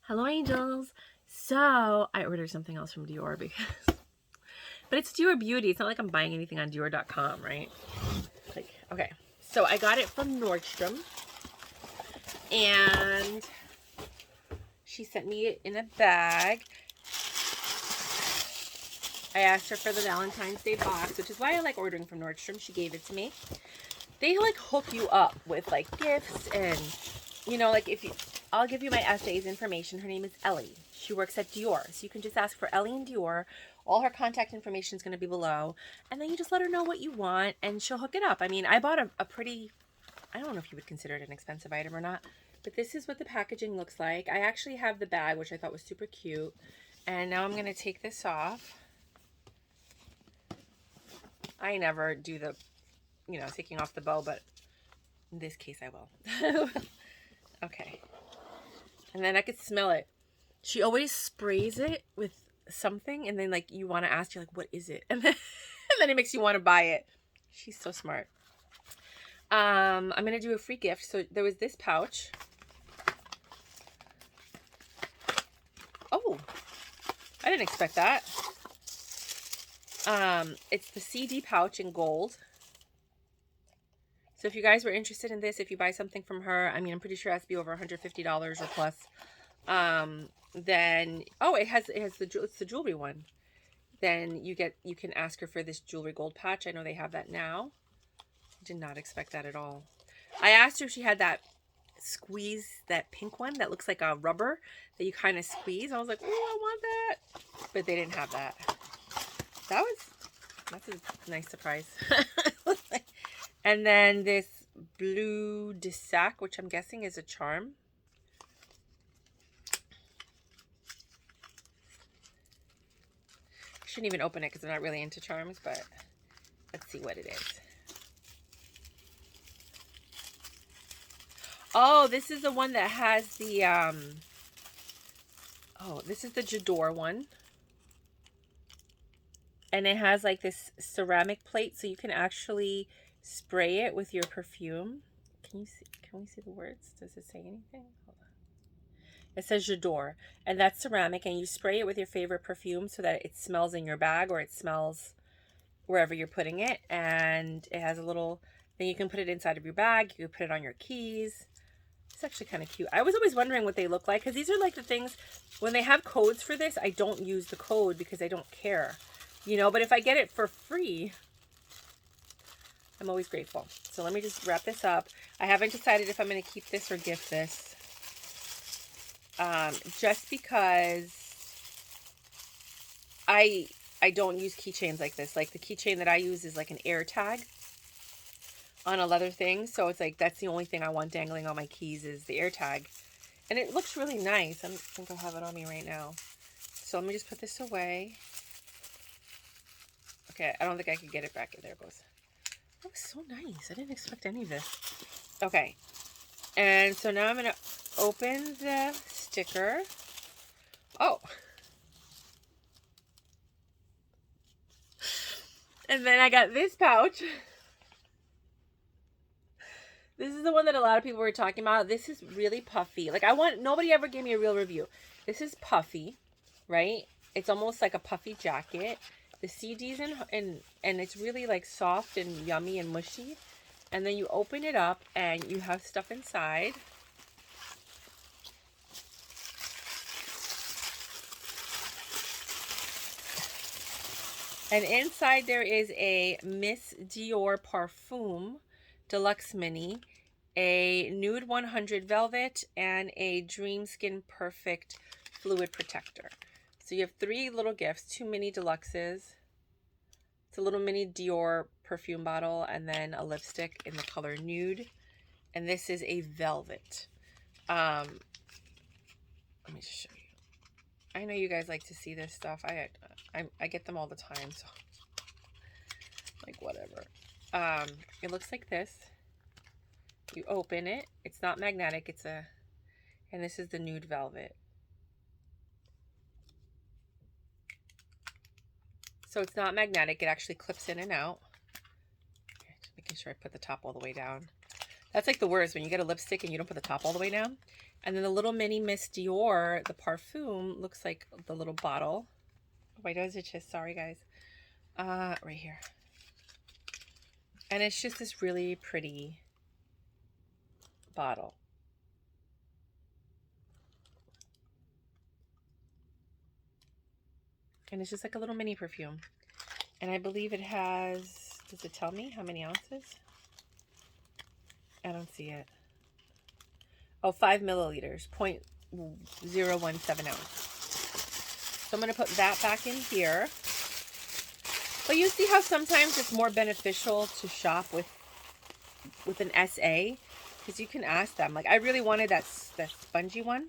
Hello, angels. So I ordered something else from Dior because, but it's Dior Beauty. It's not like I'm buying anything on Dior.com, right? Like, okay. So I got it from Nordstrom, and she sent me it in a bag. I asked her for the Valentine's Day box, which is why I like ordering from Nordstrom. She gave it to me. They like hook you up with like gifts and, you know, like if you, I'll give you my SA's information. Her name is Ellie. She works at Dior. So you can just ask for Ellie and Dior. All her contact information is going to be below. And then you just let her know what you want and she'll hook it up. I mean, I bought a pretty, I don't know if you would consider it an expensive item or not, but this is what the packaging looks like. I actually have the bag, which I thought was super cute. And now I'm going to take this off. I never do the, you know, taking off the bow, but in this case I will. Okay. And then I could smell it. She always sprays it with something, and then like you want to ask, you're like, what is it? And then it makes you want to buy it. She's so smart. I'm gonna do a free gift. So there was this pouch. Oh, I didn't expect that. It's the CD pouch in gold. So if you guys were interested in this, if you buy something from her, I mean, I'm pretty sure it has to be over $150 or plus. Then, oh, it's the jewelry one. Then you can ask her for this jewelry gold patch. I know they have that now. I did not expect that at all. I asked her if she had that squeeze, that pink one that looks like a rubber that you kind of squeeze. I was like, oh, I want that. But they didn't have that. That's a nice surprise. And then this blue de sac, which I'm guessing is a charm. I shouldn't even open it because I'm not really into charms, but let's see what it is. Oh, this is the one that has the, oh, this is the J'adore one. And it has like this ceramic plate, so you can actually spray it with your perfume. Can you see? Can we see the words? Does it say anything? Hold on. It says J'adore, and that's ceramic, and you spray it with your favorite perfume so that it smells in your bag or it smells wherever you're putting it. And it has a little, then you can put it inside of your bag. You can put it on your keys. It's actually kind of cute. I was always wondering what they look like because these are like the things, when they have codes for this, I don't use the code because I don't care, you know, but if I get it for free, I'm always grateful. So let me just wrap this up. I haven't decided if I'm going to keep this or gift this. Just because I don't use keychains like this. Like the keychain that I use is like an air tag on a leather thing. So it's like, that's the only thing I want dangling on my keys is the air tag. And it looks really nice. I think I'll have it on me right now. So let me just put this away. Okay, I don't think I could get it back. There it goes. That was so nice. I didn't expect any of this. Okay. And so now I'm going to open the sticker. Oh. And then I got this pouch. This is the one that a lot of people were talking about. This is really puffy. Like nobody ever gave me a real review. This is puffy, right? It's almost like a puffy jacket. The CD's and it's really like soft and yummy and mushy. And then you open it up and you have stuff inside. And inside there is a Miss Dior Parfum Deluxe Mini, a Nude 100 Velvet, and a Dream Skin Perfect Fluid Protector. So you have 3 little gifts, 2 mini deluxes. It's a little mini Dior perfume bottle, and then a lipstick in the color Nude. And this is a velvet. Let me just show you. I know you guys like to see this stuff. I get them all the time, so like whatever. It looks like this. You open it. It's not magnetic. And this is the Nude Velvet. So it's not magnetic. It actually clips in and out. Just making sure I put the top all the way down. That's like the worst, when you get a lipstick and you don't put the top all the way down. And then the little mini Miss Dior, the parfum, looks like the little bottle. Wait, does it just, sorry guys. Right here. And it's just this really pretty bottle. And it's just like a little mini perfume. And I believe it has, does it tell me how many ounces? I don't see it. Oh, 5 milliliters, 0.017 ounce. So I'm going to put that back in here. But you see how sometimes it's more beneficial to shop with an SA? Because you can ask them. Like, I really wanted that spongy one.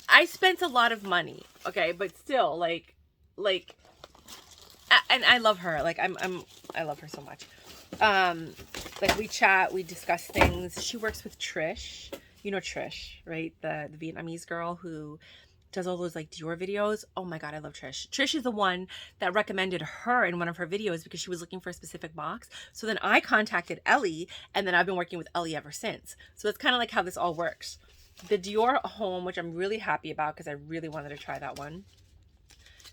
I spent a lot of money, okay, but still, like, and I love her. Like, I love her so much. Like, we chat, we discuss things. She works with Trish. You know Trish, right? The Vietnamese girl who does all those like Dior videos. Oh my God, I love Trish. Trish is the one that recommended her in one of her videos because she was looking for a specific box. So then I contacted Ellie, and then I've been working with Ellie ever since. So it's kind of like how this all works. The Dior Home, which I'm really happy about because I really wanted to try that one.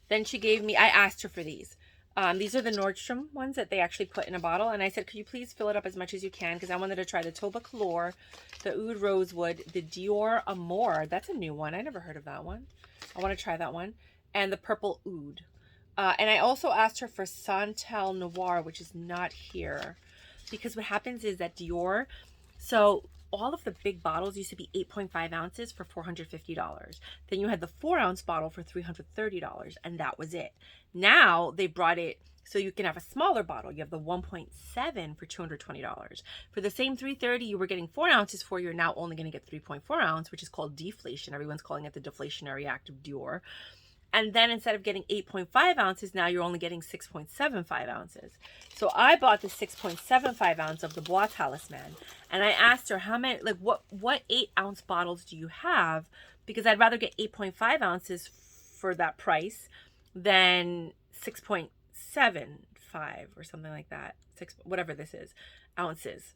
Then she gave me, I asked her for these. These are the Nordstrom ones that they actually put in a bottle. And I said, could you please fill it up as much as you can? Because I wanted to try the Tobacolor, the Oud Rosewood, the Dior Amour. That's a new one. I never heard of that one. I want to try that one. And the Purple Oud. And I also asked her for Santal Noir, which is not here. Because what happens is that Dior, so all of the big bottles used to be 8.5 ounces for $450. Then you had the 4-ounce bottle for $330, and that was it. Now they brought it so you can have a smaller bottle. You have the 1.7 for $220. For the same $330 you were getting 4 ounces for, you're now only going to get 3.4 ounce, which is called deflation. Everyone's calling it the deflationary act of Dior. And then instead of getting 8.5 ounces, now you're only getting 6.75 ounces. So I bought the 6.75 ounce of the Bois Talisman. And I asked her, how many, like, what 8-ounce bottles do you have? Because I'd rather get 8.5 ounces for that price than 6.75 or something like that. Whatever this is, ounces.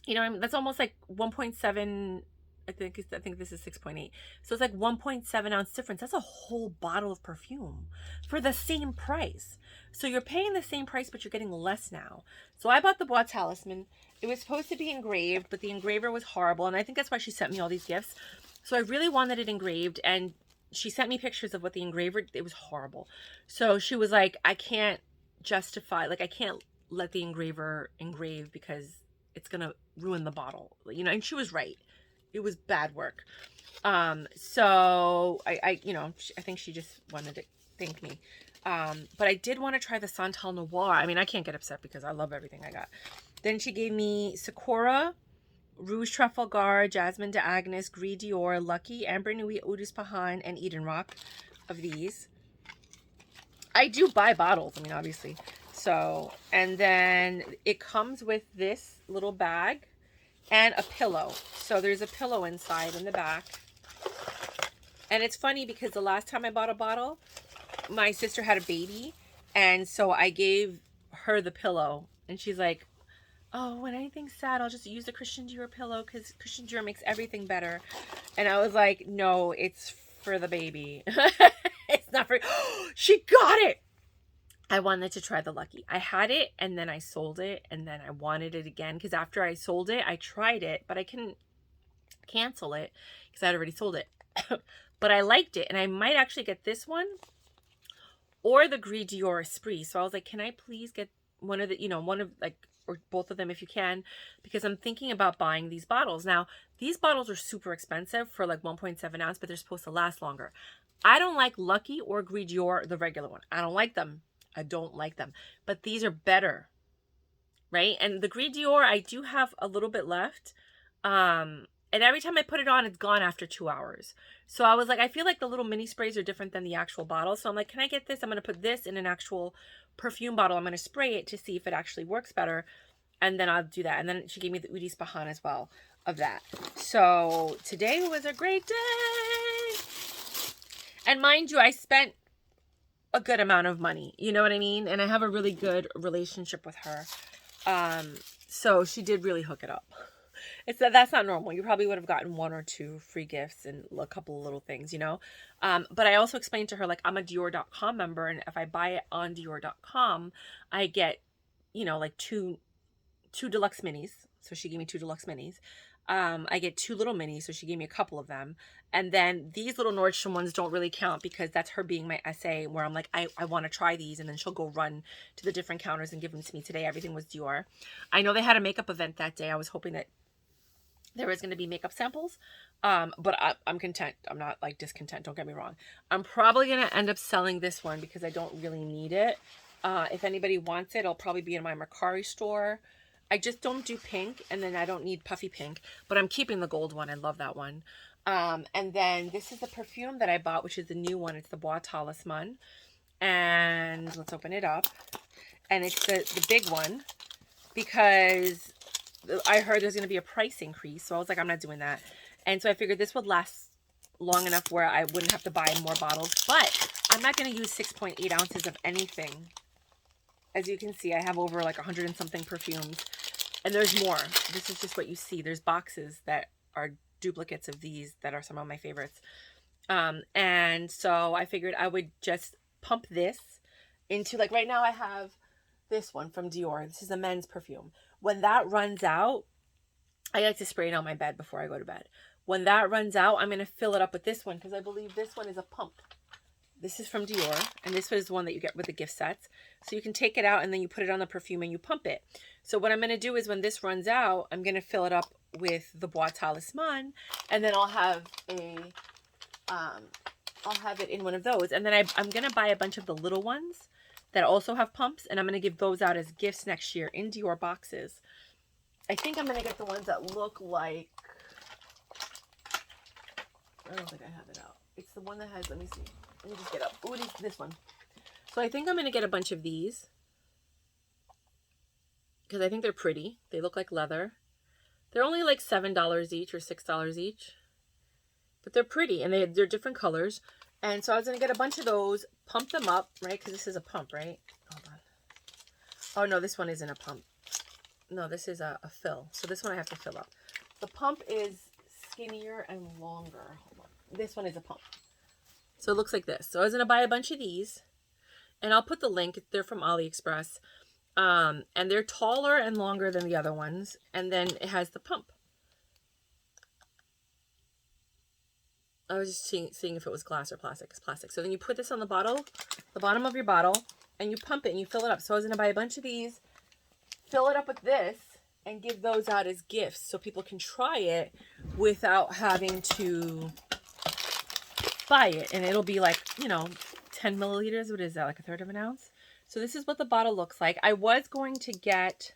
You know what I mean? That's almost like 1.7. I think this is 6.8. So it's like 1.7 ounce difference. That's a whole bottle of perfume for the same price. So you're paying the same price, but you're getting less now. So I bought the Bois Talisman. It was supposed to be engraved, but the engraver was horrible. And I think that's why she sent me all these gifts. So I really wanted it engraved. And she sent me pictures of what the engraver, it was horrible. So she was like, I can't justify, like I can't let the engraver engrave because it's going to ruin the bottle. You know, and she was right. It was bad work. So I think she just wanted to thank me. But I did want to try the Santal Noir. I mean, I can't get upset because I love everything I got. Then she gave me Sakura, Rouge Trafalgar, Jasmine de Agnes, Gris Dior, Lucky, Amber Nuit, Eau d'Ispahan, and Eden Rock of these. I do buy bottles, I mean, obviously. So, and then it comes with this little bag and a pillow. So there's a pillow inside in the back. And it's funny because the last time I bought a bottle, my sister had a baby. And so I gave her the pillow. And she's like, oh, when anything's sad, I'll just use the Christian Dior pillow because Christian Dior makes everything better. And I was like, no, it's for the baby. It's not for... She got it! I wanted to try the Lucky. I had it and then I sold it and then I wanted it again because after I sold it, I tried it, but I couldn't cancel it because I had already sold it. But I liked it and I might actually get this one or the Gris Dior Esprit. So I was like, can I please get one of the, or both of them if you can, because I'm thinking about buying these bottles. Now, these bottles are super expensive for like 1.7 ounce, but they're supposed to last longer. I don't like Lucky or Gris Dior, the regular one. I don't like them. I don't like them, but these are better, right? And the Gris Dior, I do have a little bit left. And every time I put it on, it's gone after 2 hours. So I was like, I feel like the little mini sprays are different than the actual bottle. So I'm like, can I get this? I'm going to put this in an actual perfume bottle. I'm going to spray it to see if it actually works better. And then I'll do that. And then she gave me the Eau d'Ispahan as well of that. So today was a great day. And mind you, I spent a good amount of money. You know what I mean? And I have a really good relationship with her. So she did really hook it up. That's not normal. You probably would have gotten 1 or 2 free gifts and a couple of little things, you know. But I also explained to her, like, I'm a Dior.com member, and if I buy it on Dior.com, I get, you know, like two deluxe minis. So she gave me 2 deluxe minis. I get 2 little minis, so she gave me a couple of them. And then these little Nordstrom ones don't really count because that's her being my SA, where I'm like, I want to try these, and then she'll go run to the different counters and give them to me. Today everything was Dior. I know they had a makeup event that day. I was hoping that there was going to be makeup samples, but I'm content. I'm not like discontent, don't get me wrong. I'm probably going to end up selling this one because I don't really need it. If anybody wants it, it'll probably be in my Mercari store. I just don't do pink, and then I don't need puffy pink, but I'm keeping the gold one. I love that one. And then this is the perfume that I bought, which is the new one. It's the Bois Talisman. And let's open it up. And it's the big one because I heard there's going to be a price increase. So I was like, I'm not doing that. And so I figured this would last long enough where I wouldn't have to buy more bottles. But I'm not going to use 6.8 ounces of anything. As you can see, I have over like 100 and something perfumes. And there's more. This is just what you see. There's boxes that are duplicates of these that are some of my favorites. And so I figured I would just pump this into, like, right now I have this one from Dior. This is a men's perfume. When that runs out, I like to spray it on my bed before I go to bed. When that runs out, I'm going to fill it up with this one because I believe this one is a pump. This is from Dior, and this was one that you get with the gift sets. So you can take it out and then you put it on the perfume and you pump it. So what I'm going to do is when this runs out, I'm going to fill it up with the Bois Talisman, and then I'll have it in one of those. And then I'm going to buy a bunch of the little ones that also have pumps, and I'm going to give those out as gifts next year in Dior boxes. I think I'm going to get the ones that look like, I don't think I have it out. It's the one that has, let me see. Let me just get up. Oh, it is this one. So I think I'm going to get a bunch of these because I think they're pretty. They look like leather. They're only like $7 each or $6 each. But they're pretty, and they're different colors. And so I was going to get a bunch of those, pump them up, right? Because this is a pump, right? Hold on. Oh, no, this one isn't a pump. No, this is a fill. So this one I have to fill up. The pump is skinnier and longer. Hold on. This one is a pump. So it looks like this. So I was going to buy a bunch of these, and I'll put the link. They're from AliExpress. And they're taller and longer than the other ones. And then it has the pump. I was just seeing if it was glass or plastic. It's plastic. So then you put this on the bottle, the bottom of your bottle, and you pump it and you fill it up. So I was going to buy a bunch of these, fill it up with this, and give those out as gifts so people can try it without having to buy it. And it'll be like, 10 milliliters. What is that? Like a third of an ounce? So this is what the bottle looks like. I was going to get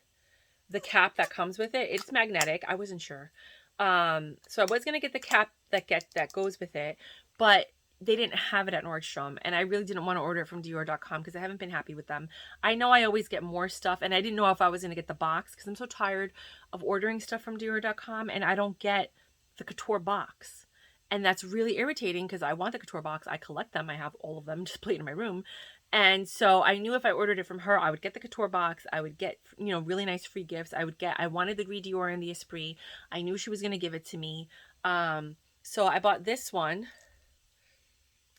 the cap that comes with it. It's magnetic. I wasn't sure. So I was going to get the cap that goes with it, but they didn't have it at Nordstrom, and I really didn't want to order it from Dior.com because I haven't been happy with them. I know I always get more stuff, and I didn't know if I was going to get the box because I'm so tired of ordering stuff from Dior.com, and I don't get the couture box. And that's really irritating because I want the couture box. I collect them. I have all of them displayed in my room. And so I knew if I ordered it from her, I would get the couture box. I would get, really nice free gifts. I wanted the Gris Dior and the Esprit. I knew she was going to give it to me. So I bought this one.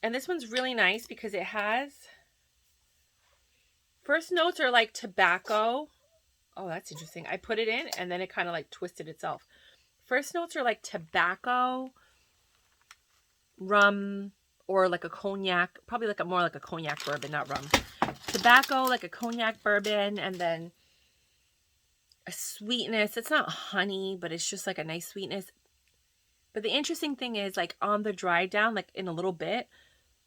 And this one's really nice because it has, first notes are like tobacco. Oh, that's interesting. I put it in and then it kind of like twisted itself. First notes are like tobacco, rum, or like a cognac, probably like more like a cognac bourbon, not rum. Tobacco, like a cognac bourbon, and then a sweetness. It's not honey, but it's just like a nice sweetness. But the interesting thing is, like, on the dry down, like in a little bit,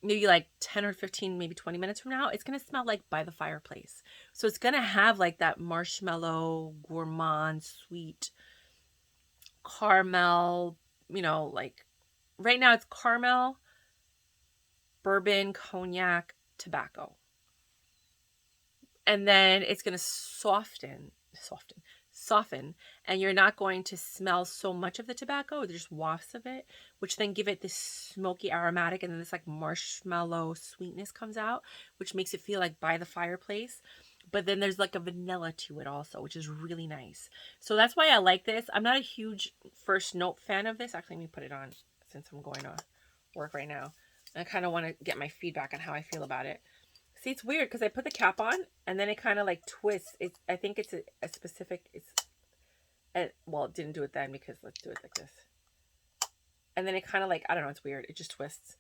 maybe like 10 or 15, maybe 20 minutes from now, it's going to smell like by the fireplace. So it's going to have like that marshmallow, gourmand, sweet, caramel, like right now it's caramel, bourbon, cognac, tobacco. And then it's going to soften, and you're not going to smell so much of the tobacco. There's just wafts of it, which then give it this smoky aromatic, and then this like marshmallow sweetness comes out, which makes it feel like by the fireplace. But then there's like a vanilla to it also, which is really nice. So that's why I like this. I'm not a huge first note fan of this. Actually, let me put it on since I'm going to work right now. I kind of want to get my feedback on how I feel about it. See, it's weird because I put the cap on and then it kind of like twists. I think it's a specific, well, it didn't do it then because let's do it like this. And then it kind of like, I don't know, it's weird. It just twists.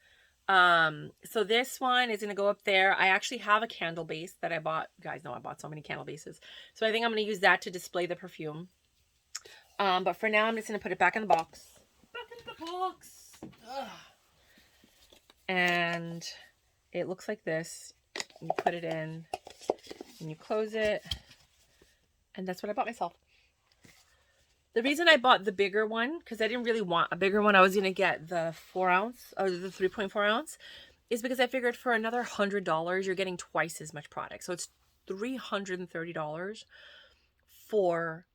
So this one is going to go up there. I actually have a candle base that I bought. You guys know I bought so many candle bases. So I think I'm going to use that to display the perfume. But for now, I'm just going to put it back in the box. Back in the box. Ugh. And it looks like this. You put it in and you close it, and that's what I bought myself. The reason I bought the bigger one, because I didn't really want a bigger one, I was gonna get the 4 ounce or the 3.4 ounce, is because I figured for another $100 you're getting twice as much product. So it's $330 for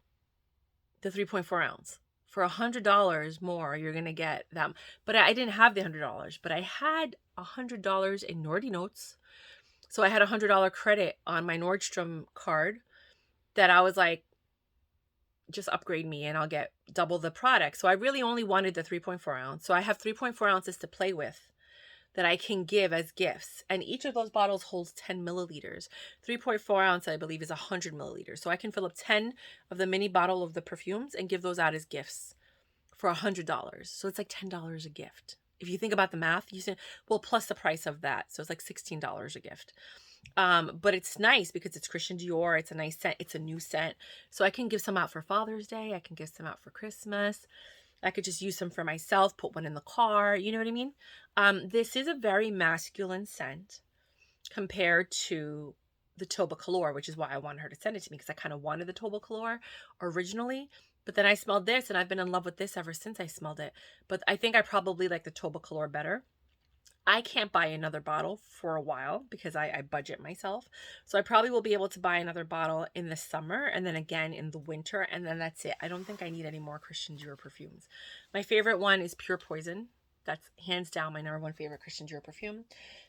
the 3.4 ounce. For $100 more, you're gonna get them. But I didn't have the $100, but I had $100 in Nordy Notes. So I had a $100 credit on my Nordstrom card that I was like, just upgrade me and I'll get double the product. So I really only wanted the 3.4 ounce. So I have 3.4 ounces to play with that I can give as gifts. And each of those bottles holds 10 milliliters. 3.4 ounce, I believe, is 100 milliliters. So I can fill up 10 of the mini bottle of the perfumes and give those out as gifts for $100. So it's like $10 a gift. If you think about the math, you say, well, plus the price of that. So it's like $16 a gift. But it's nice because it's Christian Dior. It's a nice scent. It's a new scent. So I can give some out for Father's Day. I can give some out for Christmas. I could just use some for myself, put one in the car. You know what I mean? This is a very masculine scent compared to the Tobacolor, which is why I wanted her to send it to me, because I kind of wanted the Tobacolor originally. But then I smelled this, and I've been in love with this ever since I smelled it. But I think I probably like the Tobacolor better. I can't buy another bottle for a while because I budget myself. So I probably will be able to buy another bottle in the summer and then again in the winter. And then that's it. I don't think I need any more Christian Dior perfumes. My favorite one is Pure Poison. That's hands down my number one favorite Christian Dior perfume.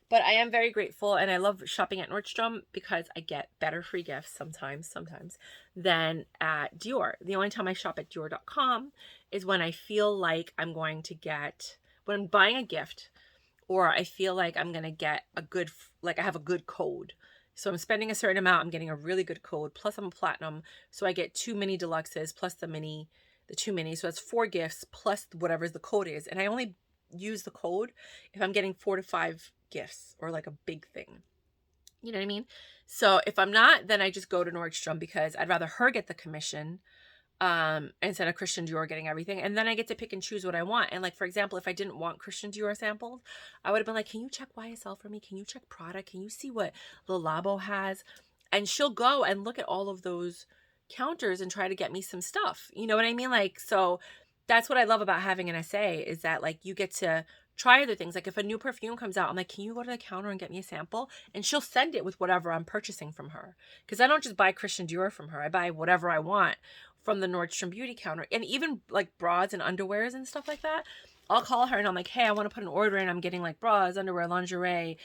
But I am very grateful, and I love shopping at Nordstrom because I get better free gifts sometimes, than at Dior. The only time I shop at Dior.com is when I feel like I'm going to get, when I'm buying a gift, or I feel like I'm going to get a good, like I have a good code. So I'm spending a certain amount, I'm getting a really good code, plus I'm a platinum. So I get 2 mini deluxes plus the 2 minis. So that's 4 gifts plus whatever the code is. And I only use the code if I'm getting 4 to 5 gifts or like a big thing. You know what I mean? So if I'm not, then I just go to Nordstrom because I'd rather her get the commission instead of Christian Dior getting everything. And then I get to pick and choose what I want. And like, for example, if I didn't want Christian Dior sampled, I would have been like, can you check YSL for me? Can you check Prada? Can you see what Le Labo has? And she'll go and look at all of those counters and try to get me some stuff. You know what I mean? Like, so that's what I love about having an SA is that like you get to try other things. Like if a new perfume comes out, I'm like, can you go to the counter and get me a sample? And she'll send it with whatever I'm purchasing from her. Because I don't just buy Christian Dior from her. I buy whatever I want from the Nordstrom beauty counter. And even like bras and underwears and stuff like that. I'll call her and I'm like, hey, I want to put an order in. I'm getting like bras, underwear, lingerie,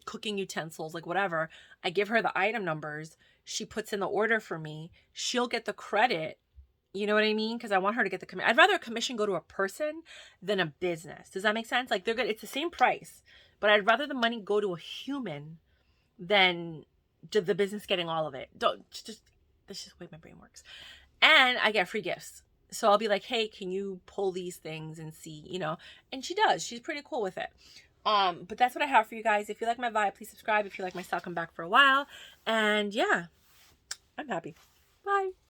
cooking utensils, like whatever. I give her the item numbers. She puts in the order for me. She'll get the credit. You know what I mean? Because I want her to get the commission. I'd rather a commission go to a person than a business. Does that make sense? Like they're good. It's the same price, but I'd rather the money go to a human than to the business getting all of it. That's just the way my brain works. And I get free gifts. So I'll be like, hey, can you pull these things and see, you know? And she does. She's pretty cool with it. But that's what I have for you guys. If you like my vibe, please subscribe. If you like my style, come back for a while. And yeah, I'm happy. Bye.